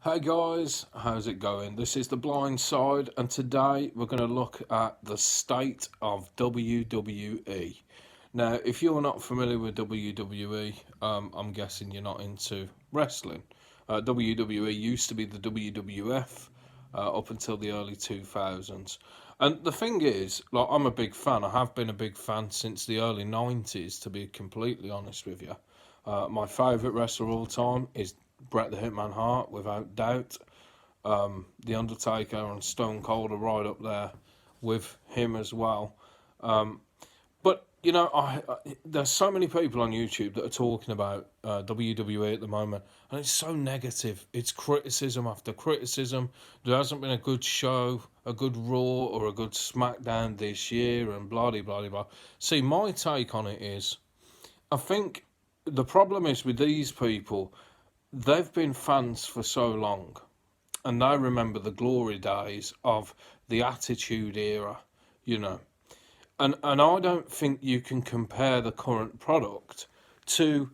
Hey guys, how's it going? This is The Blind Side, and today we're going to look at the state of WWE. Now, if you're not familiar with WWE, I'm guessing you're not into wrestling. WWE used to be the WWF up until the early 2000s. And the thing is, like, I'm a big fan. I have been a big fan since the early 90s, to be completely honest with you. My favourite wrestler of all time is Bret the Hitman Hart, without doubt. The Undertaker and Stone Cold are right up there with him as well. But there's so many people on YouTube that are talking about WWE at the moment, and it's so negative. It's criticism after criticism. There hasn't been a good show, a good Raw or a good SmackDown this year, and blah blah blah blah. See, my take on it is, I think the problem is with these people. They've been fans for so long, and they remember the glory days of the Attitude Era, you know. And I don't think you can compare the current product to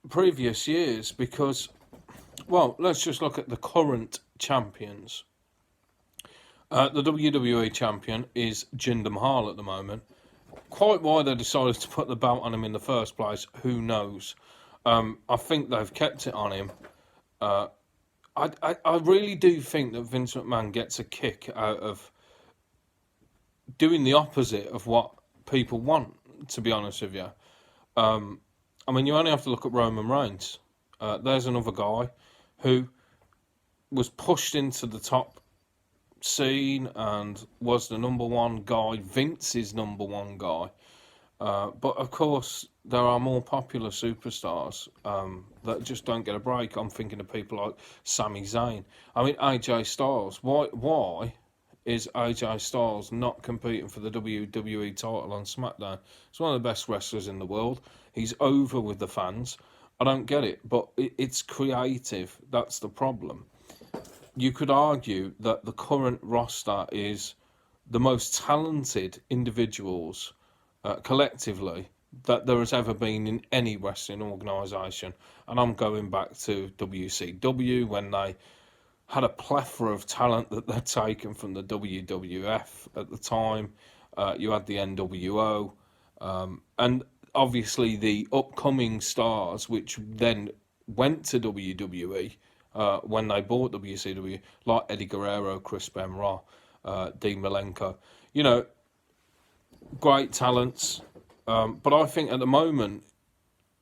previous years because, well, let's just look at the current champions. The WWE champion is Jinder Mahal at the moment. Quite why they decided to put the belt on him in the first place, who knows? I think they've kept it on him. I really do think that Vince McMahon gets a kick out of doing the opposite of what people want, to be honest with you. I mean, you only have to look at Roman Reigns. There's another guy who was pushed into the top scene and was the number one guy, Vince's number one guy. But of course, there are more popular superstars that just don't get a break. I'm thinking of people like Sami Zayn. I mean, AJ Styles. Why is AJ Styles not competing for the WWE title on SmackDown? He's one of the best wrestlers in the world. He's over with the fans. I don't get it, but it's creative. That's the problem. You could argue that the current roster is the most talented individuals collectively that there has ever been in any wrestling organisation. And I'm going back to WCW when they had a plethora of talent that they'd taken from the WWF at the time. You had the NWO, and obviously the upcoming stars, which then went to WWE when they bought WCW, like Eddie Guerrero, Chris Benoit, Dean Malenko. You know, great talents, but I think at the moment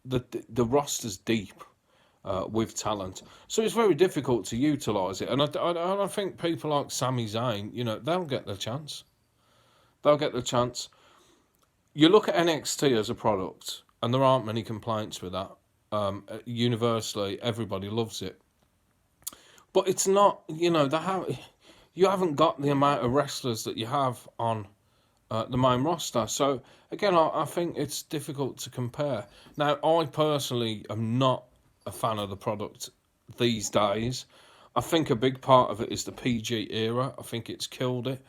the roster's deep with talent, so it's very difficult to utilise it. And I think people like Sami Zayn, they'll get the chance. They'll get the chance. You look at NXT as a product, and there aren't many complaints with that. Universally, everybody loves it, but it's not. You haven't got the amount of wrestlers that you have on the main roster. So again, I think it's difficult to compare. Now, I personally am not a fan of the product these days. I think a big part of it is the PG era. I think it's killed it.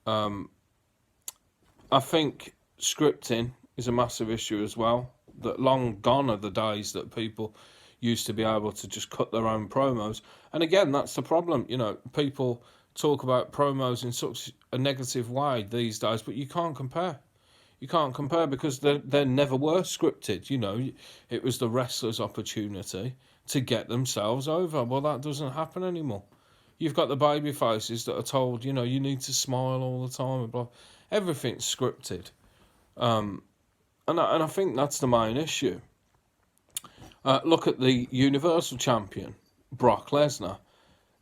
I think scripting is a massive issue as well. That long gone are the days that people used to be able to just cut their own promos. And again, that's the problem. People talk about promos in such a negative way these days, but you can't compare. You can't compare because they never were scripted. It was the wrestler's opportunity to get themselves over. Well, that doesn't happen anymore. You've got the baby faces that are told, you need to smile all the time. And blah. Everything's scripted. And I think that's the main issue. Look at the Universal Champion, Brock Lesnar.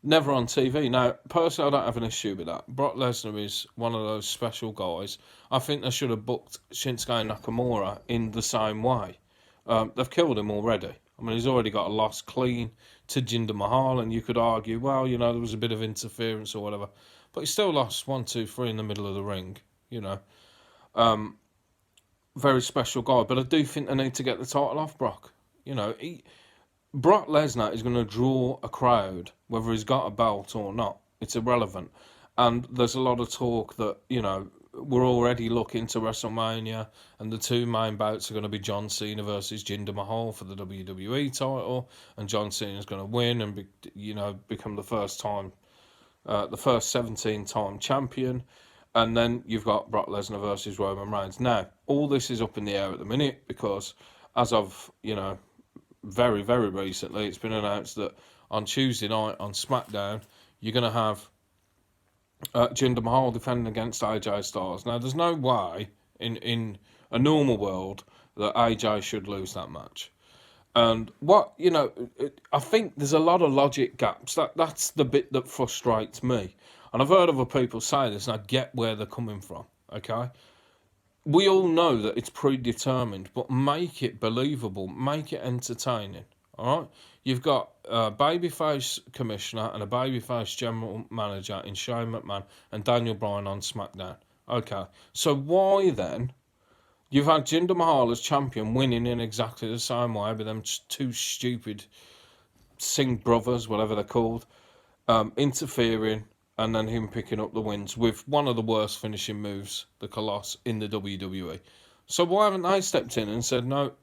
Never on TV. Now, personally, I don't have an issue with that. Brock Lesnar is one of those special guys. I think they should have booked Shinsuke Nakamura in the same way. They've killed him already. I mean, he's already got a loss clean to Jinder Mahal, and you could argue, well, there was a bit of interference or whatever. But he still lost 1, 2, 3 in the middle of the ring, Very special guy. But I do think they need to get the title off Brock. Brock Lesnar is going to draw a crowd, whether he's got a belt or not. It's irrelevant. And there's a lot of talk that, we're already looking to WrestleMania, and the two main bouts are going to be John Cena versus Jinder Mahal for the WWE title, and John Cena's going to win and become the first 17-time champion. And then you've got Brock Lesnar versus Roman Reigns. Now, all this is up in the air at the minute because, as of very, very recently, it's been announced that on Tuesday night on SmackDown, you're going to have Jinder Mahal defending against AJ Styles. Now, there's no way in a normal world that AJ should lose that match. And I think there's a lot of logic gaps. That's the bit that frustrates me. And I've heard other people say this, and I get where they're coming from, okay? We all know that it's predetermined, but make it believable, make it entertaining, all right? You've got a babyface commissioner and a babyface general manager in Shane McMahon and Daniel Bryan on SmackDown. Okay, so why then? You've had Jinder Mahal as champion winning in exactly the same way with them two stupid Singh brothers, whatever they're called, interfering, and then him picking up the wins with one of the worst finishing moves, the Colossus, in the WWE. So why haven't they stepped in and said, no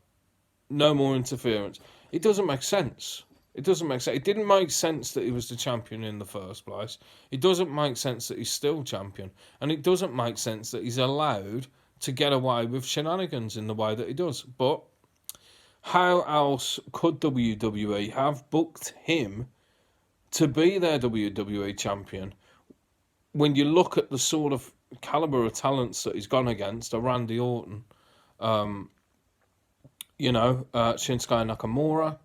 more interference? It doesn't make sense. It doesn't make sense. It didn't make sense that he was the champion in the first place. It doesn't make sense that he's still champion. And it doesn't make sense that he's allowed to get away with shenanigans in the way that he does. But how else could WWE have booked him to be their WWE champion when you look at the sort of calibre of talents that he's gone against, a Randy Orton, Shinsuke Nakamura,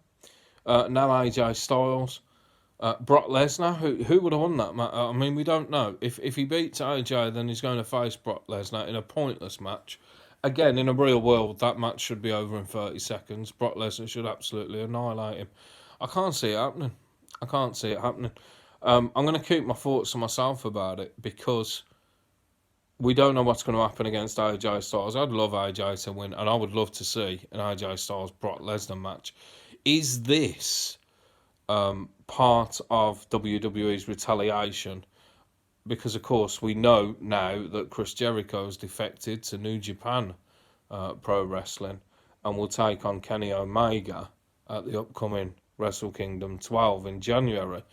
now AJ Styles, Brock Lesnar, who would have won that match? I mean, we don't know. If he beats AJ, then he's going to face Brock Lesnar in a pointless match. Again, in a real world, that match should be over in 30 seconds. Brock Lesnar should absolutely annihilate him. I can't see it happening. I'm going to keep my thoughts to myself about it because we don't know what's going to happen against AJ Styles. I'd love AJ to win, and I would love to see an AJ Styles Brock Lesnar match. Is this part of WWE's retaliation? Because, of course, we know now that Chris Jericho's defected to New Japan Pro Wrestling and will take on Kenny Omega at the upcoming Wrestle Kingdom 12 in January.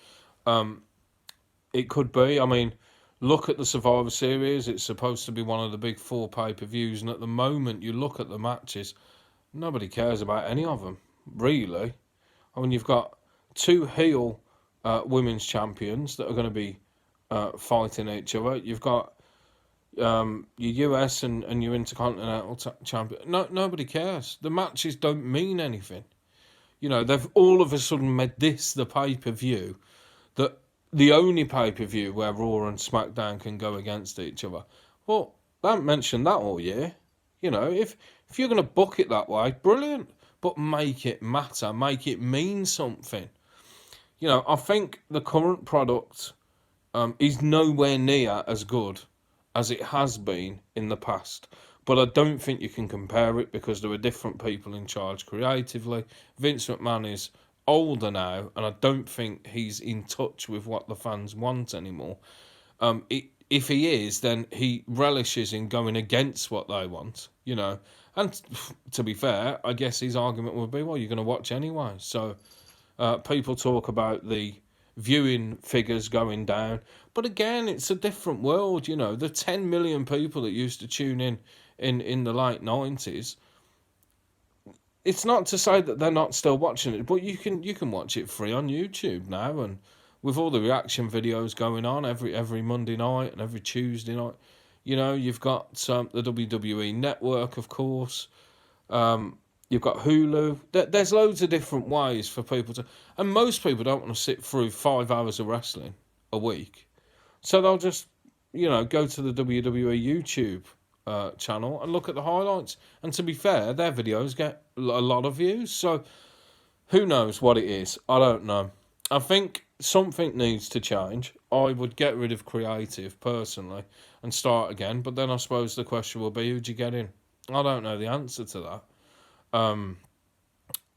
It could be. I mean, look at the Survivor Series. It's supposed to be one of the big 4 pay-per-views, and at the moment you look at the matches, nobody cares about any of them, really. I mean, you've got 2 heel women's champions that are going to be fighting each other. You've got your US and your Intercontinental champion. Nobody cares. The matches don't mean anything. They've all of a sudden made this the pay-per-view, that the only pay-per-view where Raw and SmackDown can go against each other. Well, they haven't mentioned that all year. If you're going to book it that way, brilliant. But make it matter. Make it mean something. I think the current product is nowhere near as good as it has been in the past. But I don't think you can compare it because there are different people in charge creatively. Vince McMahon is older now, and I don't think he's in touch with what the fans want anymore. If he is, then he relishes in going against what they want, And to be fair, I guess his argument would be, well, you're going to watch anyway. So people talk about the viewing figures going down. But again, it's a different world, The 10 million people that used to tune in the late 90s, it's not to say that they're not still watching it, but you can watch it free on YouTube now, and with all the reaction videos going on every Monday night and every Tuesday night, you've got the WWE Network, of course. You've got Hulu. There's loads of different ways for people to, and most people don't want to sit through 5 hours of wrestling a week, so they'll just go to the WWE YouTube channel and look at the highlights. And to be fair, their videos get a lot of views. So who knows what it is? I don't know. I think something needs to change. I would get rid of creative personally and start again. But then I suppose the question will be, who'd you get in? I don't know the answer to that.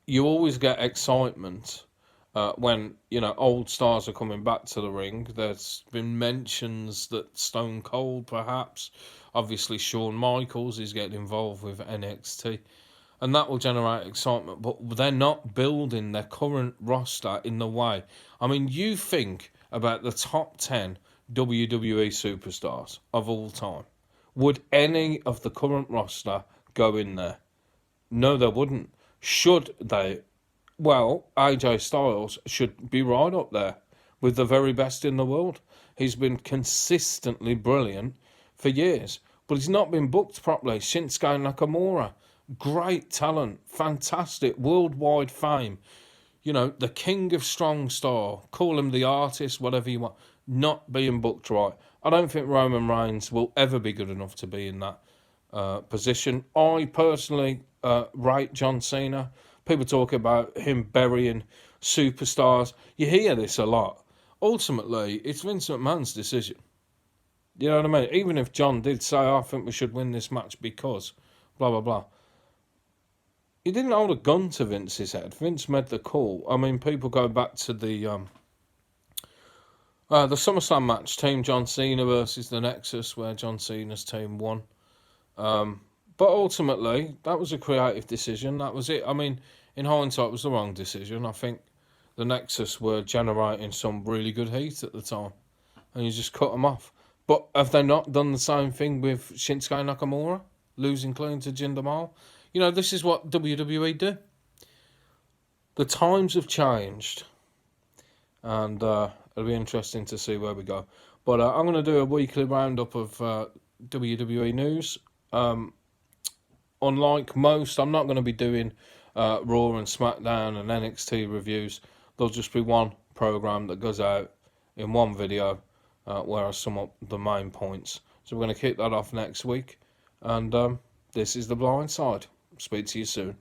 You always get excitement when old stars are coming back to the ring. There's been mentions that Stone Cold, perhaps, obviously Shawn Michaels is getting involved with NXT, and that will generate excitement. But they're not building their current roster in the way. I mean, you think about the top 10 WWE superstars of all time. Would any of the current roster go in there? No, they wouldn't. Should they? Well, AJ Styles should be right up there with the very best in the world. He's been consistently brilliant for years, but he's not been booked properly. Shinsuke Nakamura, great talent, fantastic, worldwide fame. The king of strong style, call him the artist, whatever you want, not being booked right. I don't think Roman Reigns will ever be good enough to be in that position. I personally rate John Cena. People talk about him burying superstars. You hear this a lot. Ultimately, it's Vince McMahon's decision. You know what I mean? Even if John did say, I think we should win this match because blah, blah, blah. He didn't hold a gun to Vince's head. Vince made the call. I mean, people go back to the SummerSlam match, Team John Cena versus the Nexus, where John Cena's team won. But ultimately, that was a creative decision. That was it. I mean, in hindsight, it was the wrong decision. I think the Nexus were generating some really good heat at the time, and you just cut them off. But have they not done the same thing with Shinsuke Nakamura, losing clean to Jinder Mahal? This is what WWE do. The times have changed, and it'll be interesting to see where we go. But I'm going to do a weekly roundup of WWE news. Unlike most, I'm not going to be doing Raw and SmackDown and NXT reviews. There'll just be one program that goes out in one video where I sum up the main points. So we're going to kick that off next week. And this is The Blind Side. Speak to you soon.